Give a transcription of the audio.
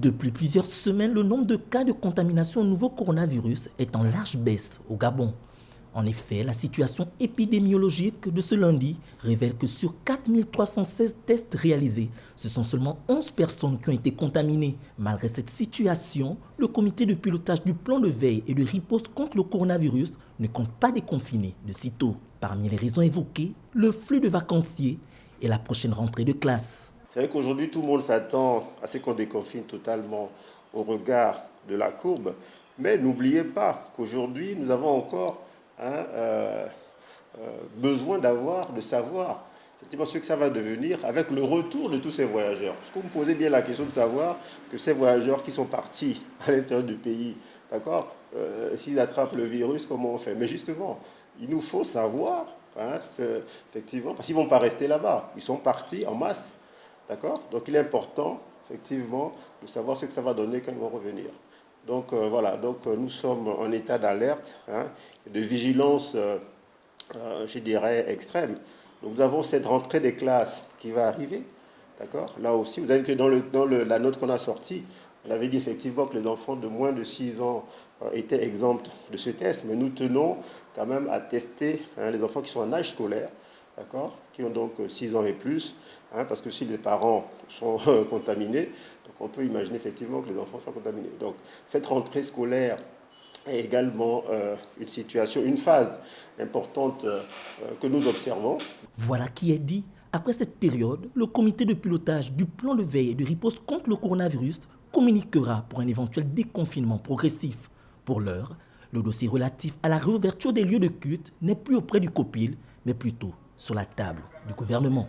Depuis plusieurs semaines, le nombre de cas de contamination au nouveau coronavirus est en large baisse au Gabon. En effet, la situation épidémiologique de ce lundi révèle que sur 4316 tests réalisés, ce sont seulement 11 personnes qui ont été contaminées. Malgré cette situation, le comité de pilotage du plan de veille et de riposte contre le coronavirus ne compte pas déconfiner de sitôt. Parmi les raisons évoquées, le flux de vacanciers et la prochaine rentrée de classe. C'est vrai qu'aujourd'hui, tout le monde s'attend à ce qu'on déconfine totalement au regard de la courbe. Mais n'oubliez pas qu'aujourd'hui, nous avons encore besoin de savoir effectivement ce que ça va devenir avec le retour de tous ces voyageurs. Parce que vous me posez bien la question de savoir que ces voyageurs qui sont partis à l'intérieur du pays, d'accord, s'ils attrapent le virus, comment on fait? Mais justement, il nous faut savoir, effectivement, parce qu'ils ne vont pas rester là-bas. Ils sont partis en masse. D'accord? Donc il est important, effectivement, de savoir ce que ça va donner quand ils vont revenir. Donc voilà, nous sommes en état d'alerte, de vigilance, je dirais, extrême. Donc nous avons cette rentrée des classes qui va arriver. D'accord? Là aussi, vous avez vu que dans la note qu'on a sortie, on avait dit effectivement que les enfants de moins de 6 ans étaient exempts de ce test, mais nous tenons quand même à tester les enfants qui sont en âge scolaire, d'accord, qui ont donc 6 ans et plus, parce que si les parents sont contaminés, donc on peut imaginer effectivement que les enfants soient contaminés. Donc cette rentrée scolaire est également une situation, une phase importante que nous observons. Voilà qui est dit. Après cette période, le comité de pilotage du plan de veille et de riposte contre le coronavirus communiquera pour un éventuel déconfinement progressif. Pour l'heure, le dossier relatif à la réouverture des lieux de culte n'est plus auprès du COPIL, mais plutôt sur la table du gouvernement.